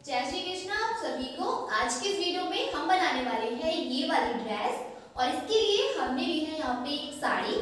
जय श्री कृष्णा आप सभी को। आज के इस वीडियो में हम बनाने वाले हैं ये वाली ड्रेस और इसके लिए हमने ली है यहाँ पे एक साड़ी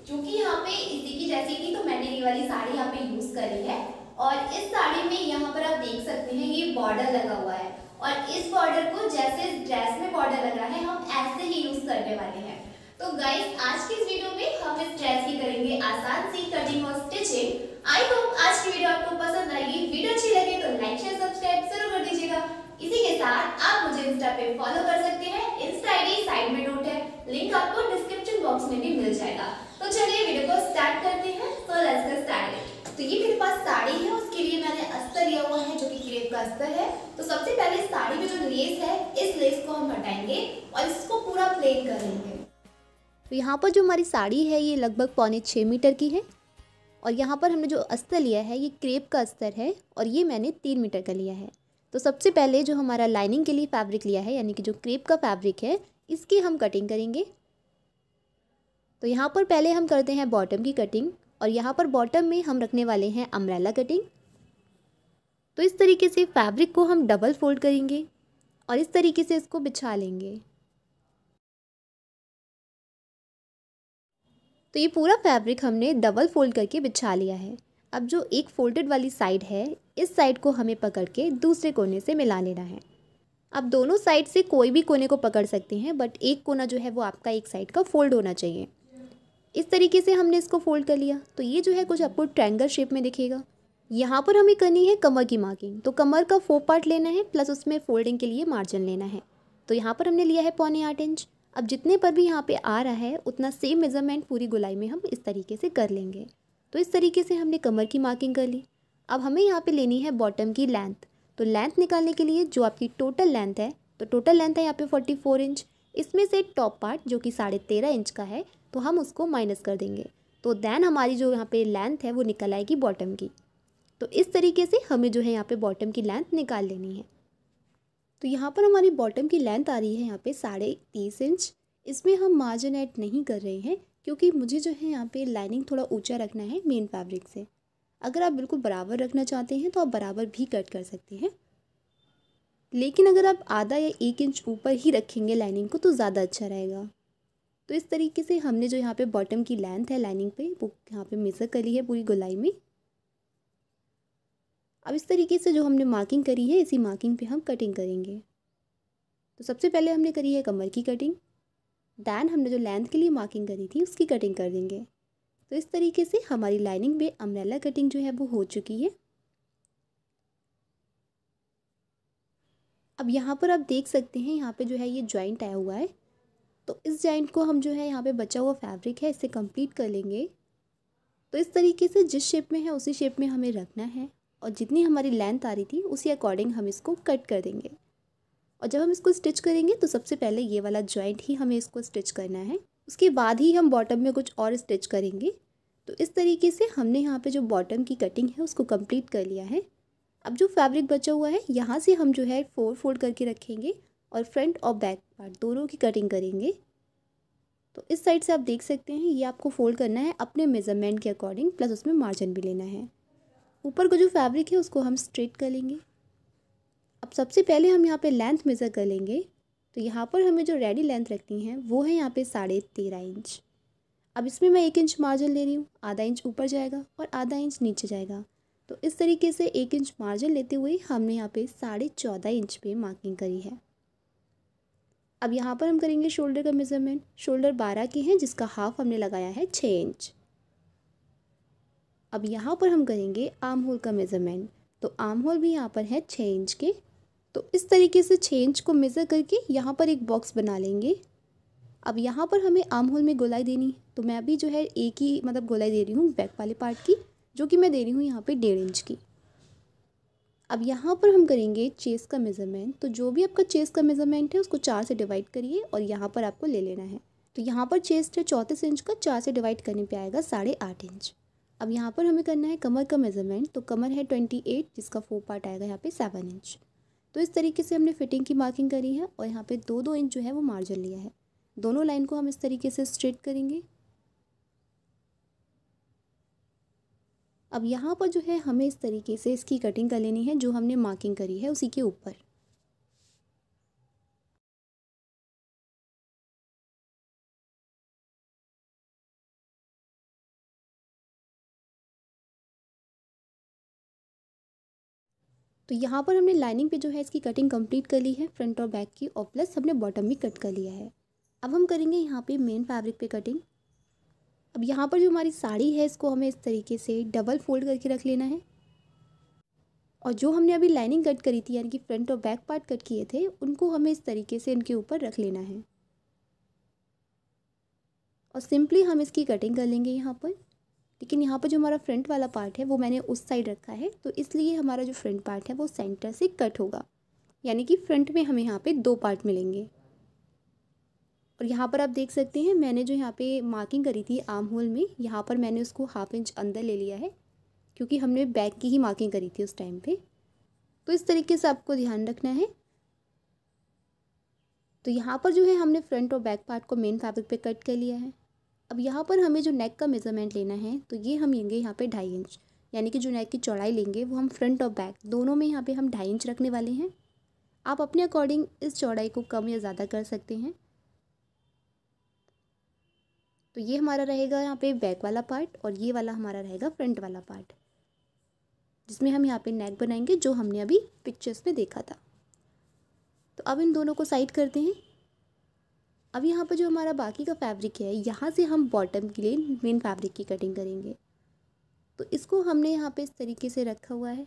जो कि यहाँ पे इसी की जैसी थी, तो मैंने ये वाली साड़ी यहाँ पे यूज करी है। और इस साड़ी में यहाँ पर आप देख सकते हैं ये बॉर्डर लगा हुआ है और इस बॉर्डर को जैसे इस ड्रेस में बॉर्डर लगा है हम ऐसे ही यूज करने वाले हैं। तो गाइस आज की इस वीडियो में हम इस ड्रेस की करेंगे आसान सी कटिंग और स्टिचिंग। आई होप आज की वीडियो आपको पसंद आएगी। वीडियो अच्छी लगे तो लाइक शेयर सब्सक्राइब जरूर कर दीजिएगा। इसी के साथ आप मुझे इंस्टा पे फॉलो कर सकते हैं। इंस्टा आईडी साइड में नोट है, लिंक आपको डिस्क्रिप्शन बॉक्स में भी मिल जाएगा। तो चलिए वीडियो को स्टार्ट करते हैं। तो लेट्स गेट स्टार्टेड। तो ये मेरे पास साड़ी है, उसके लिए मैंने अस्तर लिया हुआ है जो कि क्रेप का अस्तर है। तो सबसे पहले साड़ी में जो लेस है इस लेस को हम हटाएंगे और इसको पूरा प्लेन कर लेंगे। तो यहाँ पर जो हमारी साड़ी है ये लगभग 6.25 मीटर की है और यहाँ पर हमने जो अस्तर लिया है ये क्रेप का अस्तर है और ये मैंने 3 मीटर का लिया है। तो सबसे पहले जो हमारा लाइनिंग के लिए फैब्रिक लिया है यानी कि जो क्रेप का फैब्रिक है इसकी हम कटिंग करेंगे। तो यहाँ पर पहले हम करते हैं बॉटम की कटिंग और यहाँ पर बॉटम में हम रखने वाले हैं अम्ब्रेला कटिंग। तो इस तरीके से फैब्रिक को हम डबल फोल्ड करेंगे और इस तरीके से इसको बिछा लेंगे। तो ये पूरा फैब्रिक हमने डबल फोल्ड करके बिछा लिया है। अब जो एक फोल्डेड वाली साइड है इस साइड को हमें पकड़ के दूसरे कोने से मिला लेना है। अब दोनों साइड से कोई भी कोने को पकड़ सकते हैं बट एक कोना जो है वो आपका एक साइड का फोल्ड होना चाहिए। इस तरीके से हमने इसको फोल्ड कर लिया तो ये जो है कुछ आपको ट्रायंगल शेप में दिखेगा। यहाँ पर हमें करनी है कमर की मार्किंग। तो कमर का 4 पार्ट लेना है प्लस उसमें फोल्डिंग के लिए मार्जिन लेना है। तो यहाँ पर हमने लिया है 0.25 इंच। अब जितने पर भी यहाँ पे आ रहा है उतना सेम मेज़रमेंट पूरी गोलाई में हम इस तरीके से कर लेंगे। तो इस तरीके से हमने कमर की मार्किंग कर ली। अब हमें यहाँ पे लेनी है बॉटम की लेंथ। तो लेंथ निकालने के लिए जो आपकी टोटल लेंथ है, तो टोटल लेंथ है यहाँ पे 44 इंच। इसमें से टॉप पार्ट जो कि 13.5 इंच का है तो हम उसको माइनस कर देंगे। तो देन हमारी जो यहाँ पे लेंथ है वो निकल आएगी बॉटम की। तो इस तरीके से हमें जो है यहाँ पे बॉटम की लेंथ निकाल लेनी है। तो यहाँ पर हमारी बॉटम की लेंथ आ रही है यहाँ पे 30.5 इंच। इसमें हम मार्जिन ऐड नहीं कर रहे हैं क्योंकि मुझे जो है यहाँ पे लाइनिंग थोड़ा ऊंचा रखना है मेन फैब्रिक से। अगर आप बिल्कुल बराबर रखना चाहते हैं तो आप बराबर भी कट कर सकते हैं, लेकिन अगर आप आधा या 1 इंच ऊपर ही रखेंगे लाइनिंग को तो ज़्यादा अच्छा रहेगा। तो इस तरीके से हमने जो यहाँ पे बॉटम की लेंथ है लाइनिंग पे वो यहाँ पे मेज़र कर ली है पूरी गोलाई में। अब इस तरीके से जो हमने मार्किंग करी है इसी मार्किंग पे हम कटिंग करेंगे। तो सबसे पहले हमने करी है कमर की कटिंग, दैन हमने जो लेंथ के लिए मार्किंग करी थी उसकी कटिंग कर देंगे। तो इस तरीके से हमारी लाइनिंग में अम्ब्रेला कटिंग जो है वो हो चुकी है। अब यहाँ पर आप देख सकते हैं यहाँ पे जो है ये जॉइंट आया हुआ है। तो इस जॉइंट को हम जो है यहाँ पे बचा हुआ फैब्रिक है इससे कंप्लीट कर लेंगे। तो इस तरीके से जिस शेप में है उसी शेप में हमें रखना है और जितनी हमारी लेंथ आ रही थी उसी अकॉर्डिंग हम इसको कट कर देंगे। और जब हम इसको स्टिच करेंगे तो सबसे पहले ये वाला जॉइंट ही हमें इसको स्टिच करना है, उसके बाद ही हम बॉटम में कुछ और स्टिच करेंगे। तो इस तरीके से हमने यहाँ पे जो बॉटम की कटिंग है उसको कंप्लीट कर लिया है। अब जो फैब्रिक बचा हुआ है यहाँ से हम जो है 4 फोल्ड करके रखेंगे और फ्रंट और बैक पार्ट दोनों की कटिंग करेंगे। तो इस साइड से आप देख सकते हैं ये आपको फोल्ड करना है अपने मेज़रमेंट के अकॉर्डिंग, प्लस उसमें मार्जिन भी लेना है। ऊपर का जो फैब्रिक है उसको हम स्ट्रेट कर लेंगे। अब सबसे पहले हम यहाँ पे लेंथ मेज़र कर लेंगे। तो यहाँ पर हमें जो रेडी लेंथ रखनी है वो है यहाँ पे 13.5 इंच। अब इसमें मैं 1 इंच मार्जिन ले रही हूँ, आधा इंच ऊपर जाएगा और आधा इंच नीचे जाएगा। तो इस तरीके से 1 इंच मार्जिन लेते हुए हमने यहाँ पे 14.5 इंच पे मार्किंग करी है। अब यहाँ पर हम करेंगे शोल्डर का मेज़रमेंट। शोल्डर 12 के हैं जिसका हाफ हमने लगाया है 6 इंच। अब यहाँ पर हम करेंगे आर्म होल का मेज़रमेंट। तो आर्म होल भी यहाँ पर है 6 इंच के। तो इस तरीके से 6 इंच को मेज़र करके यहाँ पर एक बॉक्स बना लेंगे। अब यहाँ पर हमें आर्म होल में गोलाई देनी, तो मैं अभी जो है एक ही गोलाई दे रही हूँ बैक वाले पार्ट की, जो कि मैं दे रही हूँ यहाँ पे 1.5 इंच की। अब यहाँ पर हम करेंगे चेस्ट का मेज़रमेंट। तो जो भी आपका चेस्ट का मेज़रमेंट है उसको 4 से डिवाइड करिए और यहाँ पर आपको ले लेना है। तो यहाँ पर चेस्ट है 34 इंच का, 4 से डिवाइड करने पे आएगा 8.5 इंच। अब यहाँ पर हमें करना है कमर का मेज़रमेंट। तो कमर है 28 जिसका 4 पार्ट आएगा यहाँ पे 7 इंच। तो इस तरीके से हमने फिटिंग की मार्किंग करी है और यहाँ पे 2-2 इंच जो है वो मार्जिन लिया है। दोनों लाइन को हम इस तरीके से स्ट्रेट करेंगे। अब यहाँ पर जो है हमें इस तरीके से इसकी कटिंग कर लेनी है, जो हमने मार्किंग करी है उसी के ऊपर। तो यहाँ पर हमने लाइनिंग पे जो है इसकी कटिंग कंप्लीट कर ली है, फ्रंट और बैक की, और प्लस हमने बॉटम भी कट कर लिया है। अब हम करेंगे यहाँ पे मेन फैब्रिक पे कटिंग। अब यहाँ पर जो हमारी साड़ी है इसको हमें इस तरीके से डबल फोल्ड करके रख लेना है, और जो हमने अभी लाइनिंग कट करी थी यानी कि फ्रंट और बैक पार्ट कट किए थे उनको हमें इस तरीके से इनके ऊपर रख लेना है, और सिंपली हम इसकी कटिंग कर लेंगे यहाँ पर। लेकिन यहाँ पर जो हमारा फ्रंट वाला पार्ट है वो मैंने उस साइड रखा है, तो इसलिए हमारा जो फ्रंट पार्ट है वो सेंटर से कट होगा, यानी कि फ्रंट में हमें यहाँ पे 2 पार्ट मिलेंगे। और यहाँ पर आप देख सकते हैं मैंने जो यहाँ पे मार्किंग करी थी आर्म होल में, यहाँ पर मैंने उसको 1/2 इंच अंदर ले लिया है, क्योंकि हमने बैक की ही मार्किंग करी थी उस टाइम पे। तो इस तरीके से आपको ध्यान रखना है। तो यहाँ पर जो है हमने फ्रंट और बैक पार्ट को मेन फैब्रिक पे कट कर लिया है। अब यहाँ पर हमें जो नेक का मेज़रमेंट लेना है तो ये हम लेंगे यहाँ पे 2.5 इंच, यानी कि जो नेक की चौड़ाई लेंगे वो हम फ्रंट और बैक दोनों में यहाँ पे हम 2.5 इंच रखने वाले हैं। आप अपने अकॉर्डिंग इस चौड़ाई को कम या ज़्यादा कर सकते हैं। तो ये हमारा रहेगा यहाँ पे बैक वाला पार्ट, और ये वाला हमारा रहेगा फ्रंट वाला पार्ट, जिसमें हम यहाँ पे नेक बनाएंगे जो हमने अभी पिक्चर्स में देखा था। तो अब इन दोनों को साइड करते हैं। अब यहाँ पर जो हमारा बाकी का फैब्रिक है यहाँ से हम बॉटम के लिए मेन फैब्रिक की कटिंग करेंगे। तो इसको हमने यहाँ पे इस तरीके से रखा हुआ है,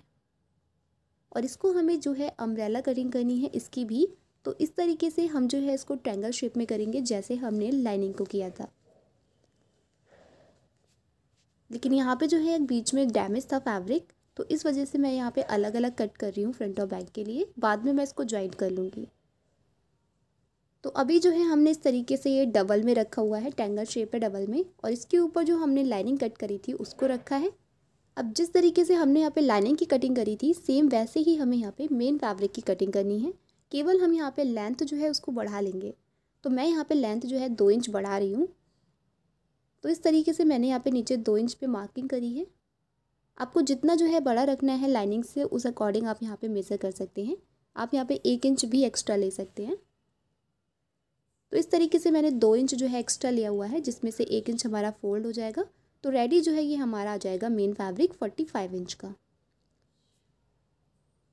और इसको हमें जो है अम्ब्रेला कटिंग करनी है इसकी भी। तो इस तरीके से हम जो है इसको ट्रायंगल शेप में करेंगे जैसे हमने लाइनिंग को किया था। लेकिन यहाँ पे जो है एक बीच में डैमेज था फैब्रिक, तो इस वजह से मैं यहाँ पे अलग अलग कट कर रही हूँ फ्रंट और बैक के लिए, बाद में मैं इसको ज्वाइन कर लूँगी। तो अभी जो है हमने इस तरीके से ये डबल में रखा हुआ है, ट्रायंगल शेप है डबल में, और इसके ऊपर जो हमने लाइनिंग कट करी थी उसको रखा है। अब जिस तरीके से हमने यहाँ पे लाइनिंग की कटिंग करी थी सेम वैसे ही हमें यहाँ पे मेन फैब्रिक की कटिंग करनी है, केवल हम यहाँ पे लेंथ जो है उसको बढ़ा लेंगे। तो मैं यहाँ पे लेंथ जो है 2 इंच बढ़ा रही हूँ। तो इस तरीके से मैंने यहाँ पे नीचे 2 इंच पे मार्किंग करी है। आपको जितना जो है बड़ा रखना है लाइनिंग से उस अकॉर्डिंग आप यहाँ पे मेज़र कर सकते हैं। आप यहाँ पे 1 इंच भी एक्स्ट्रा ले सकते हैं। तो इस तरीके से मैंने 2 इंच जो है एक्स्ट्रा लिया हुआ है, जिसमें से 1 इंच हमारा फोल्ड हो जाएगा। तो रेडी जो है ये हमारा आ जाएगा मेन फैब्रिक 45 इंच का।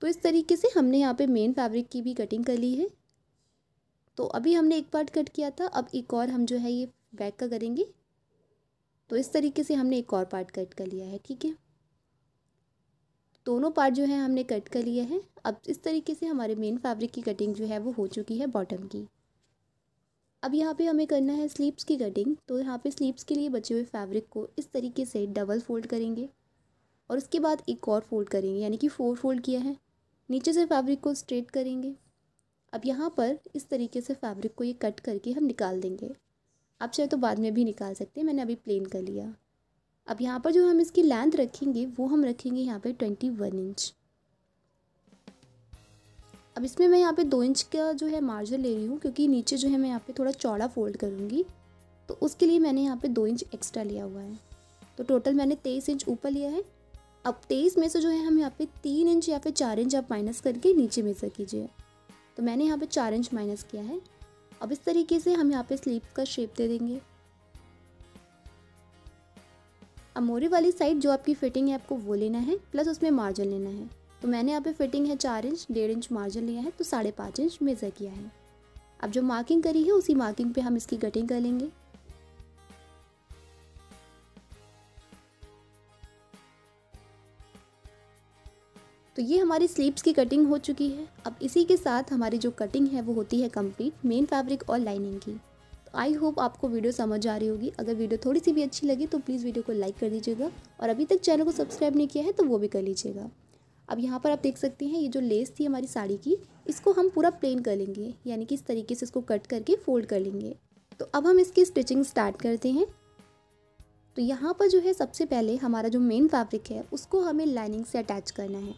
तो इस तरीके से हमने यहाँ पे मेन फैब्रिक की भी कटिंग कर ली है। तो अभी हमने एक पार्ट कट किया था, अब एक और हम जो है ये बैक का करेंगे। तो इस तरीके से हमने एक और पार्ट कट कर लिया है, ठीक है। दोनों पार्ट जो है हमने कट कर लिए हैं। अब इस तरीके से हमारे मेन फैब्रिक की कटिंग जो है वो हो चुकी है बॉटम की। अब यहाँ पे हमें करना है स्लीव्स की कटिंग। तो यहाँ पे स्लीव्स के लिए बचे हुए फैब्रिक को इस तरीके से डबल फोल्ड करेंगे, और उसके बाद एक और फोल्ड करेंगे, यानी कि 4 फोल्ड किया है। नीचे से फैब्रिक को स्ट्रेट करेंगे। अब यहाँ पर इस तरीके से फैब्रिक को ये कट करके हम निकाल देंगे। आप चाहे तो बाद में भी निकाल सकते हैं, मैंने अभी प्लेन कर लिया। अब यहाँ पर जो हम इसकी लेंथ रखेंगे वो हम रखेंगे यहाँ पे 21 इंच। अब इसमें मैं यहाँ पे 2 इंच का जो है मार्जिन ले रही हूँ, क्योंकि नीचे जो है मैं यहाँ पे थोड़ा चौड़ा फोल्ड करूँगी, तो उसके लिए मैंने यहाँ पे 2 इंच एक्स्ट्रा लिया हुआ है। तो टोटल मैंने 23 इंच ऊपर लिया है। अब 23 में से जो है हम यहाँ पे 3 इंच या फिर 4 इंच आप माइनस करके नीचे मेज़र कीजिए। तो मैंने यहाँ पे 4 इंच माइनस किया है। अब इस तरीके से हम यहाँ पे स्लीव का शेप दे देंगे। अब मोरी वाली साइड जो आपकी फिटिंग है आपको वो लेना है, प्लस उसमें मार्जिन लेना है। तो मैंने यहाँ पे फिटिंग है 4 इंच, 1.5 इंच मार्जिन लिया है, तो 5.5 इंच मेज़र किया है। अब जो मार्किंग करी है उसी मार्किंग पे हम इसकी कटिंग कर लेंगे। तो ये हमारी स्लीव्स की कटिंग हो चुकी है। अब इसी के साथ हमारी जो कटिंग है वो होती है कंप्लीट मेन फैब्रिक और लाइनिंग की। तो आई होप आपको वीडियो समझ आ रही होगी। अगर वीडियो थोड़ी सी भी अच्छी लगी तो प्लीज़ वीडियो को लाइक कर दीजिएगा, और अभी तक चैनल को सब्सक्राइब नहीं किया है तो वो भी कर लीजिएगा। अब यहाँ पर आप देख सकते हैं ये जो लेस थी हमारी साड़ी की, इसको हम पूरा प्लेन कर लेंगे, यानी कि इस तरीके से इसको कट करके फोल्ड कर लेंगे। तो अब हम इसकी स्टिचिंग स्टार्ट करते हैं। तो यहाँ पर जो है सबसे पहले हमारा जो मेन फैब्रिक है उसको हमें लाइनिंग से अटैच करना है।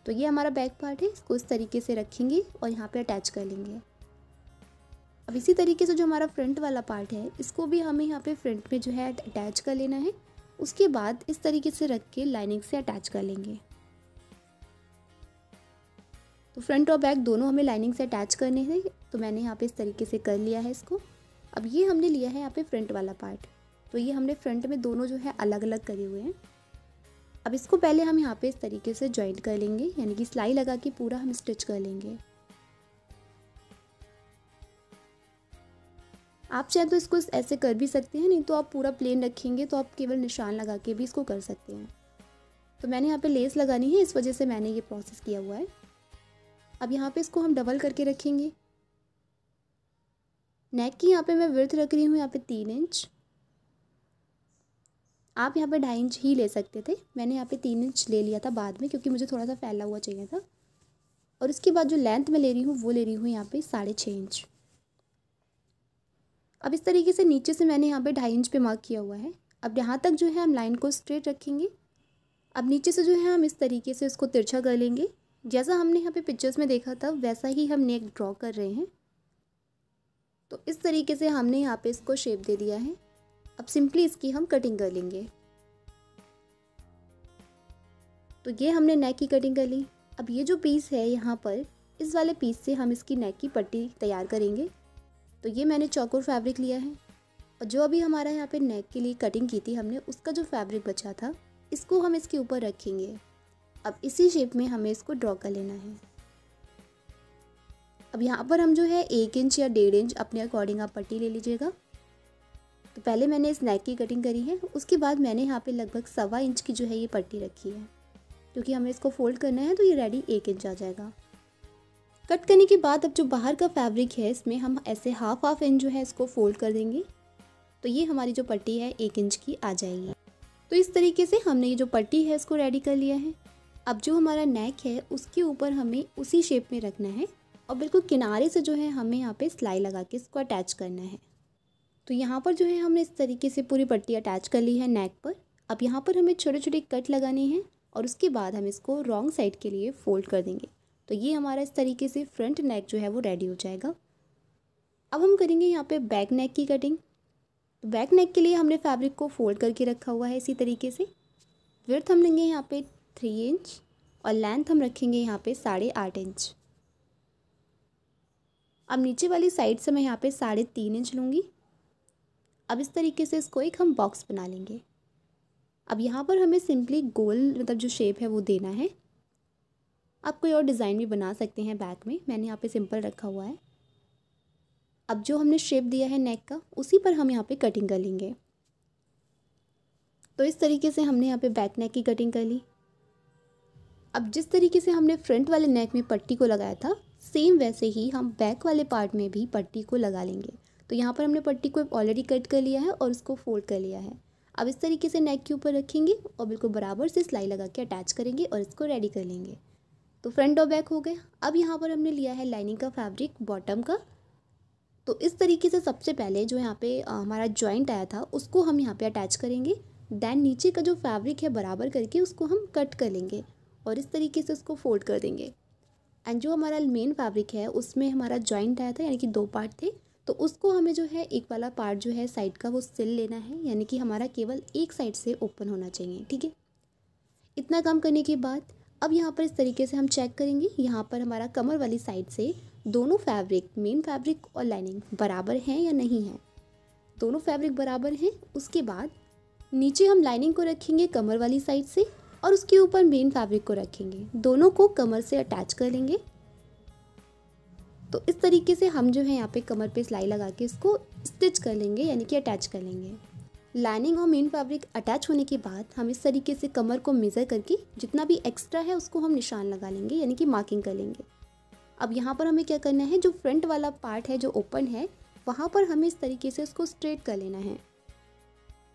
तो ये हमारा बैक पार्ट है, इसको इस तरीके से रखेंगे और यहाँ पे अटैच कर लेंगे। अब इसी तरीके से जो हमारा फ्रंट वाला पार्ट है इसको भी हमें यहाँ पे फ्रंट में जो है अटैच कर लेना है। उसके बाद इस तरीके से रख के लाइनिंग से अटैच कर लेंगे। तो फ्रंट और बैक दोनों हमें लाइनिंग से अटैच करने हैं, तो मैंने यहाँ पे इस तरीके से कर लिया है इसको। अब ये हमने लिया है यहाँ पे फ्रंट वाला पार्ट, तो ये हमने फ्रंट में दोनों जो है अलग अलग करे हुए हैं। अब इसको पहले हम यहाँ पे इस तरीके से जॉइंट कर लेंगे, यानी कि सिलाई लगा के पूरा हम स्टिच कर लेंगे। आप चाहे तो इसको ऐसे कर भी सकते हैं, नहीं तो आप पूरा प्लेन रखेंगे तो आप केवल निशान लगा के भी इसको कर सकते हैं। तो मैंने यहाँ पे लेस लगानी है, इस वजह से मैंने ये प्रोसेस किया हुआ है। अब यहाँ पे इसको हम डबल करके रखेंगे। नेक की यहाँ पे मैं विड्थ रख रही हूँ यहाँ पे 3 इंच। आप यहाँ पे 2.5 इंच ही ले सकते थे, मैंने यहाँ पे 3 इंच ले लिया था बाद में, क्योंकि मुझे थोड़ा सा फैला हुआ चाहिए था। और उसके बाद जो लेंथ मैं ले रही हूँ वो ले रही हूँ यहाँ पे 6.5 इंच। अब इस तरीके से नीचे से मैंने यहाँ पे 2.5 इंच पे मार्क किया हुआ है। अब यहाँ तक जो है हम लाइन को स्ट्रेट रखेंगे। अब नीचे से जो है हम इस तरीके से इसको तिरछा कर लेंगे। जैसा हमने यहाँ पे पिक्चर्स में देखा था वैसा ही हम नेक ड्रॉ कर रहे हैं। तो इस तरीके से हमने यहाँ पे इसको शेप दे दिया है। अब सिंपली इसकी हम कटिंग कर लेंगे। तो ये हमने नेक की कटिंग कर ली। अब ये जो पीस है यहाँ पर, इस वाले पीस से हम इसकी नेक की पट्टी तैयार करेंगे। तो ये मैंने चौकोर फैब्रिक लिया है, और जो अभी हमारा यहाँ पे नेक के लिए कटिंग की थी हमने, उसका जो फैब्रिक बचा था इसको हम इसके ऊपर रखेंगे। अब इसी शेप में हमें इसको ड्रॉ कर लेना है। अब यहाँ पर हम जो है 1 इंच या 1.5 इंच अपने अकॉर्डिंग आप पट्टी ले लीजिएगा। तो पहले मैंने इस नेक की कटिंग करी है, उसके बाद मैंने यहाँ पे लगभग 1.25 इंच की जो है ये पट्टी रखी है, क्योंकि हमें इसको फोल्ड करना है तो ये रेडी 1 इंच आ जाएगा। कट करने के बाद अब जो बाहर का फैब्रिक है इसमें हम ऐसे हाफ इंच जो है इसको फोल्ड कर देंगे, तो ये हमारी जो पट्टी है 1 इंच की आ जाएगी। तो इस तरीके से हमने ये जो पट्टी है इसको रेडी कर लिया है। अब जो हमारा नेक है उसके ऊपर हमें उसी शेप में रखना है, और बिल्कुल किनारे से जो है हमें यहाँ पे सिलाई लगा के इसको अटैच करना है। तो यहाँ पर जो है हमने इस तरीके से पूरी पट्टी अटैच कर ली है नेक पर। अब यहाँ पर हमें छोटे छोटे कट लगाने हैं, और उसके बाद हम इसको रॉन्ग साइड के लिए फोल्ड कर देंगे। तो ये हमारा इस तरीके से फ्रंट नेक जो है वो रेडी हो जाएगा। अब हम करेंगे यहाँ पे बैक नेक की कटिंग। तो बैक नेक के लिए हमने फैब्रिक को फोल्ड करके रखा हुआ है इसी तरीके से। विड्थ हम लेंगे यहाँ पे 3 इंच, और लेंथ हम रखेंगे यहाँ पे 8.5 इंच। अब नीचे वाली साइड से मैं यहाँ पे 3.5 इंच लूँगी। अब इस तरीके से इसको एक हम बॉक्स बना लेंगे। अब यहाँ पर हमें सिंपली गोल मतलब जो शेप है वो देना है। आप कोई और डिज़ाइन भी बना सकते हैं बैक में, मैंने यहाँ पे सिंपल रखा हुआ है। अब जो हमने शेप दिया है नेक का, उसी पर हम यहाँ पे कटिंग कर लेंगे। तो इस तरीके से हमने यहाँ पे बैक नेक की कटिंग कर ली। अब जिस तरीके से हमने फ्रंट वाले नेक में पट्टी को लगाया था, सेम वैसे ही हम बैक वाले पार्ट में भी पट्टी को लगा लेंगे। तो यहाँ पर हमने पट्टी को ऑलरेडी कट कर लिया है और उसको फोल्ड कर लिया है। अब इस तरीके से नेक के ऊपर रखेंगे और बिल्कुल बराबर से सिलाई लगा के अटैच करेंगे और इसको रेडी कर लेंगे। तो फ्रंट और बैक हो गए। अब यहाँ पर हमने लिया है लाइनिंग का फैब्रिक बॉटम का। तो इस तरीके से सबसे पहले जो यहाँ पे हमारा जॉइंट आया था उसको हम यहाँ पे अटैच करेंगे। देन नीचे का जो फैब्रिक है बराबर करके उसको हम कट कर लेंगे और इस तरीके से उसको फोल्ड कर देंगे। एंड जो हमारा मेन फैब्रिक है उसमें हमारा जॉइंट आया था, यानी कि 2 पार्ट थे, तो उसको हमें जो है एक वाला पार्ट जो है साइड का वो सिल लेना है, यानी कि हमारा केवल एक साइड से ओपन होना चाहिए। ठीक है, इतना काम करने के बाद अब यहाँ पर इस तरीके से हम चेक करेंगे। यहाँ पर हमारा कमर वाली साइड से दोनों फैब्रिक, मेन फैब्रिक और लाइनिंग बराबर हैं या नहीं है। दोनों फैब्रिक बराबर हैं। उसके बाद नीचे हम लाइनिंग को रखेंगे कमर वाली साइड से और उसके ऊपर मेन फैब्रिक को रखेंगे। दोनों को कमर से अटैच कर लेंगे। तो इस तरीके से हम जो है यहाँ पे कमर पे सिलाई लगा के इसको स्टिच कर लेंगे, यानी कि अटैच कर लेंगे। लाइनिंग और मेन फैब्रिक अटैच होने के बाद हम इस तरीके से कमर को मेज़र करके जितना भी एक्स्ट्रा है उसको हम निशान लगा लेंगे, यानी कि मार्किंग कर लेंगे। अब यहाँ पर हमें क्या करना है, जो फ्रंट वाला पार्ट है जो ओपन है वहाँ पर हमें इस तरीके से उसको स्ट्रेट कर लेना है।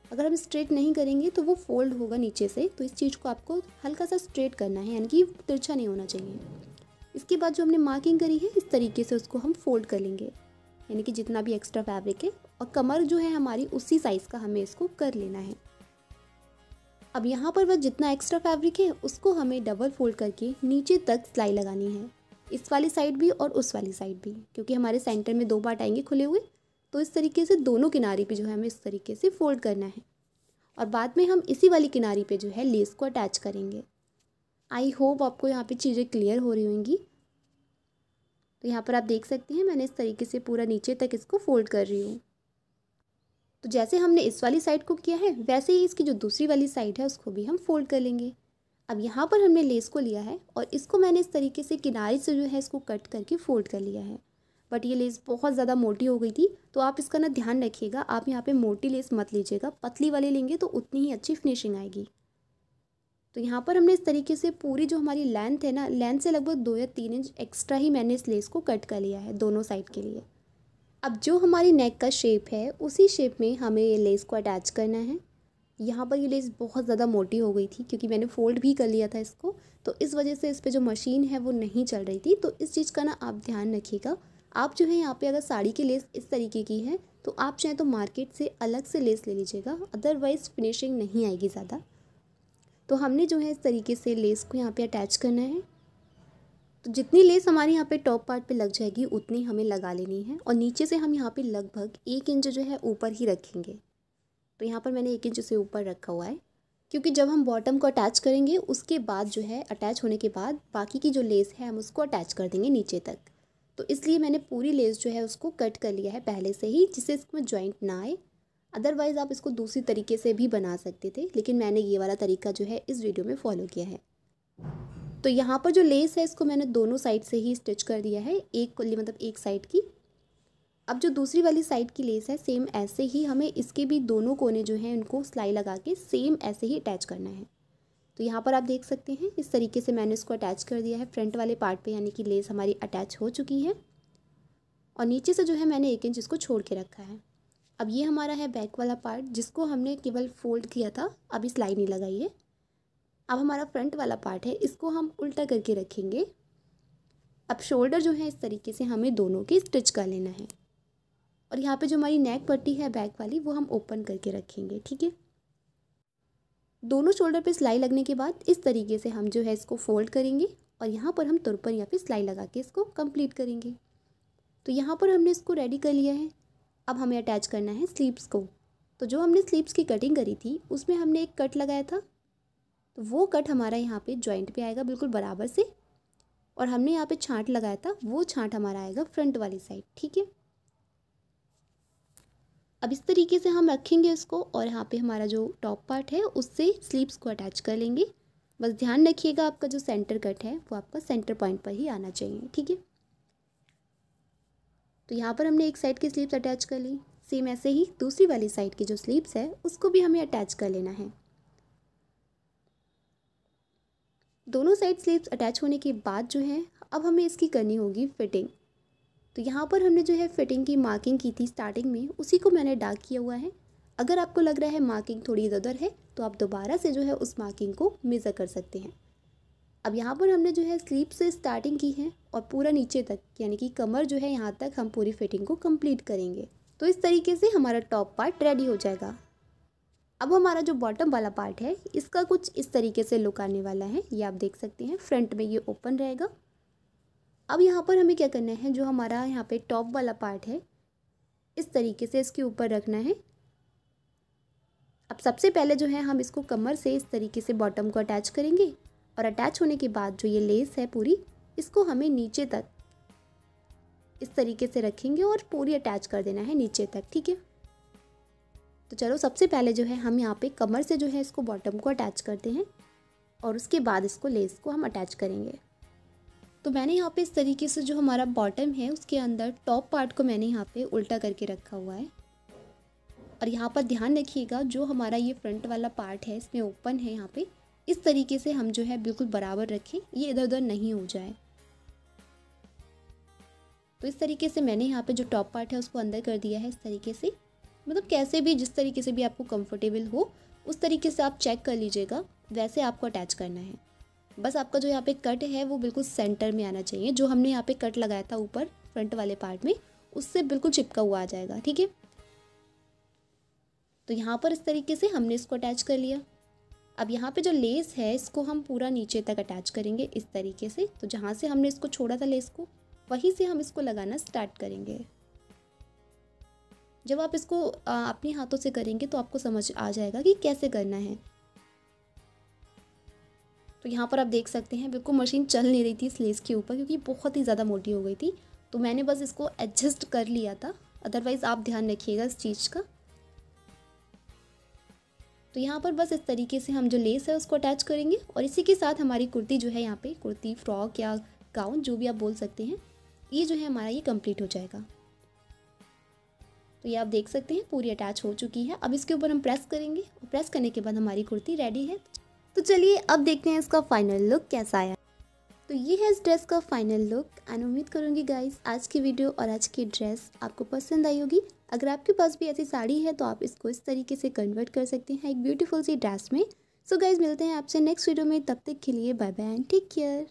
अगर हम स्ट्रेट नहीं करेंगे तो वो फोल्ड होगा नीचे से, तो इस चीज़ को आपको हल्का सा स्ट्रेट करना है, यानी कि तिरछा नहीं होना चाहिए। इसके बाद जो हमने मार्किंग करी है इस तरीके से उसको हम फोल्ड कर लेंगे, यानी कि जितना भी एक्स्ट्रा फैब्रिक है, और कमर जो है हमारी उसी साइज़ का हमें इसको कर लेना है। अब यहाँ पर बस जितना एक्स्ट्रा फैब्रिक है उसको हमें डबल फोल्ड करके नीचे तक सिलाई लगानी है, इस वाली साइड भी और उस वाली साइड भी, क्योंकि हमारे सेंटर में 2 पार्ट आएंगे खुले हुए। तो इस तरीके से दोनों किनारे पे जो है हमें इस तरीके से फोल्ड करना है और बाद में हम इसी वाली किनारी पे जो है लेस को अटैच करेंगे। आई होप आपको यहाँ पे चीज़ें क्लियर हो रही होंगी। तो यहाँ पर आप देख सकते हैं मैंने इस तरीके से पूरा नीचे तक इसको फोल्ड कर रही हूँ। तो जैसे हमने इस वाली साइड को किया है वैसे ही इसकी जो दूसरी वाली साइड है उसको भी हम फोल्ड कर लेंगे। अब यहाँ पर हमने लेस को लिया है और इसको मैंने इस तरीके से किनारे से जो है इसको कट करके फोल्ड कर लिया है। बट ये लेस बहुत ज़्यादा मोटी हो गई थी, तो आप इसका ना ध्यान रखिएगा, आप यहाँ पे मोटी लेस मत लीजिएगा, पतली वाली लेंगे तो उतनी ही अच्छी फिनिशिंग आएगी। तो यहाँ पर हमने इस तरीके से पूरी जो हमारी लेंथ है ना, लेंथ से लगभग 2 या 3 इंच एक्स्ट्रा ही मैंने इस लेस को कट कर लिया है दोनों साइड के लिए। अब जो हमारी नेक का शेप है उसी शेप में हमें ये लेस को अटैच करना है। यहाँ पर ये लेस बहुत ज़्यादा मोटी हो गई थी क्योंकि मैंने फोल्ड भी कर लिया था इसको, तो इस वजह से इस पर जो मशीन है वो नहीं चल रही थी। तो इस चीज़ का ना आप ध्यान रखिएगा। आप जो है यहाँ पे अगर साड़ी की लेस इस तरीके की है तो आप चाहें तो मार्केट से अलग से लेस ले लीजिएगा, अदरवाइज़ फिनिशिंग नहीं आएगी ज़्यादा। तो हमने जो है इस तरीके से लेस को यहाँ पे अटैच करना है। तो जितनी लेस हमारे यहाँ पे टॉप पार्ट पे लग जाएगी उतनी हमें लगा लेनी है और नीचे से हम यहाँ पे लगभग 1 इंच जो है ऊपर ही रखेंगे। तो यहाँ पर मैंने 1 इंच से ऊपर रखा हुआ है क्योंकि जब हम बॉटम को अटैच करेंगे उसके बाद जो है अटैच होने के बाद बाकी की जो लेस है हम उसको अटैच कर देंगे नीचे तक। तो इसलिए मैंने पूरी लेस जो है उसको कट कर लिया है पहले से ही, जिससे इसमें जॉइंट ना आए। अदरवाइज़ आप इसको दूसरी तरीके से भी बना सकते थे, लेकिन मैंने ये वाला तरीका जो है इस वीडियो में फॉलो किया है। तो यहाँ पर जो लेस है इसको मैंने दोनों साइड से ही स्टिच कर दिया है, एक कुल्ली मतलब एक साइड की। अब जो दूसरी वाली साइड की लेस है सेम ऐसे ही हमें इसके भी दोनों कोने जो हैं उनको सिलाई लगा के सेम ऐसे ही अटैच करना है। तो यहाँ पर आप देख सकते हैं इस तरीके से मैंने इसको अटैच कर दिया है फ्रंट वाले पार्ट पे, यानी कि लेस हमारी अटैच हो चुकी है और नीचे से जो है मैंने 1 इंच इसको छोड़ के रखा है। अब ये हमारा है बैक वाला पार्ट जिसको हमने केवल फोल्ड किया था, अभी सिलाई नहीं लगाई है। अब हमारा फ्रंट वाला पार्ट है, इसको हम उल्टा करके रखेंगे। अब शोल्डर जो है इस तरीके से हमें दोनों की स्टिच कर लेना है और यहाँ पे जो हमारी नेक पट्टी है बैक वाली वो हम ओपन करके रखेंगे। ठीक है, दोनों शोल्डर पे सिलाई लगने के बाद इस तरीके से हम जो है इसको फोल्ड करेंगे और यहाँ पर हम तुर पर या फिर सिलाई लगा के इसको कंप्लीट करेंगे। तो यहाँ पर हमने इसको रेडी कर लिया है। अब हमें अटैच करना है स्लीव्स को। तो जो हमने स्लीव्स की कटिंग करी थी उसमें हमने एक कट लगाया था, तो वो कट हमारा यहाँ पे जॉइंट पे आएगा बिल्कुल बराबर से, और हमने यहाँ पे छांट लगाया था वो छांट हमारा आएगा फ्रंट वाली साइड। ठीक है, अब इस तरीके से हम रखेंगे इसको और यहाँ पे हमारा जो टॉप पार्ट है उससे स्लीव्स को अटैच कर लेंगे। बस ध्यान रखिएगा आपका जो सेंटर कट है वो आपका सेंटर पॉइंट पर ही आना चाहिए। ठीक है, तो यहाँ पर हमने एक साइड की स्लीव्स अटैच कर ली, सेम ऐसे ही दूसरी वाली साइड की जो स्लीव्स है उसको भी हमें अटैच कर लेना है। दोनों साइड स्लीव्स अटैच होने के बाद जो है अब हमें इसकी करनी होगी फिटिंग। तो यहाँ पर हमने जो है फिटिंग की मार्किंग की थी स्टार्टिंग में, उसी को मैंने डार्क किया हुआ है। अगर आपको लग रहा है मार्किंग थोड़ी इधर उधर है तो आप दोबारा से जो है उस मार्किंग को मेज़र कर सकते हैं। अब यहाँ पर हमने जो है स्लीव से स्टार्टिंग की है और पूरा नीचे तक यानी कि कमर जो है यहाँ तक हम पूरी फिटिंग को कंप्लीट करेंगे। तो इस तरीके से हमारा टॉप पार्ट रेडी हो जाएगा। अब हमारा जो बॉटम वाला पार्ट है इसका कुछ इस तरीके से लुक आने वाला है, ये आप देख सकते हैं। फ्रंट में ये ओपन रहेगा। अब यहाँ पर हमें क्या करना है, जो हमारा यहाँ पे टॉप वाला पार्ट है इस तरीके से इसके ऊपर रखना है। अब सबसे पहले जो है हम इसको कमर से इस तरीके से बॉटम को अटैच करेंगे और अटैच होने के बाद जो ये लेस है पूरी इसको हमें नीचे तक इस तरीके से रखेंगे और पूरी अटैच कर देना है नीचे तक। ठीक है, तो चलो सबसे पहले जो है हम यहाँ पे कमर से जो है इसको बॉटम को अटैच करते हैं और उसके बाद इसको लेस को हम अटैच करेंगे। तो मैंने यहाँ पे इस तरीके से जो हमारा बॉटम है उसके अंदर टॉप पार्ट को मैंने यहाँ पे उल्टा करके रखा हुआ है। और यहाँ पर ध्यान रखिएगा जो हमारा ये फ्रंट वाला पार्ट है इसमें ओपन है, यहाँ पे इस तरीके से हम जो है बिल्कुल बराबर रखें, ये इधर उधर नहीं हो जाए। तो इस तरीके से मैंने यहाँ पे जो टॉप पार्ट है उसको अंदर कर दिया है इस तरीके से, मतलब कैसे भी जिस तरीके से भी आपको कंफर्टेबल हो उस तरीके से आप चेक कर लीजिएगा, वैसे आपको अटैच करना है। बस आपका जो यहाँ पे कट है वो बिल्कुल सेंटर में आना चाहिए। जो हमने यहाँ पे कट लगाया था ऊपर फ्रंट वाले पार्ट में उससे बिल्कुल चिपका हुआ आ जाएगा। ठीक है, तो यहाँ पर इस तरीके से हमने इसको अटैच कर लिया। अब यहाँ पे जो लेस है इसको हम पूरा नीचे तक अटैच करेंगे इस तरीके से। तो जहाँ से हमने इसको छोड़ा था लेस को वहीं से हम इसको लगाना स्टार्ट करेंगे। जब आप इसको अपने हाथों से करेंगे तो आपको समझ आ जाएगा कि कैसे करना है। तो यहाँ पर आप देख सकते हैं बिल्कुल मशीन चल नहीं रही थी इस लेस के ऊपर, क्योंकि बहुत ही ज़्यादा मोटी हो गई थी। तो मैंने बस इसको एडजस्ट कर लिया था, अदरवाइज़ आप ध्यान रखिएगा इस चीज़ का। तो यहाँ पर बस इस तरीके से हम जो लेस है उसको अटैच करेंगे और इसी के साथ हमारी कुर्ती जो है, यहाँ पे कुर्ती, फ्रॉक या गाउन जो भी आप बोल सकते हैं, ये जो है हमारा ये कंप्लीट हो जाएगा। तो ये आप देख सकते हैं पूरी अटैच हो चुकी है। अब इसके ऊपर हम प्रेस करेंगे और प्रेस करने के बाद हमारी कुर्ती रेडी है। तो चलिए अब देखते हैं इसका फाइनल लुक कैसा आया। तो ये है इस ड्रेस का फाइनल लुक एंड उम्मीद करूँगी गाइस आज की वीडियो और आज की ड्रेस आपको पसंद आई होगी। अगर आपके पास भी ऐसी साड़ी है तो आप इसको इस तरीके से कन्वर्ट कर सकते हैं एक ब्यूटीफुल सी ड्रेस में। सो गाइस मिलते हैं आपसे नेक्स्ट वीडियो में, तब तक के लिए bye bye and take care.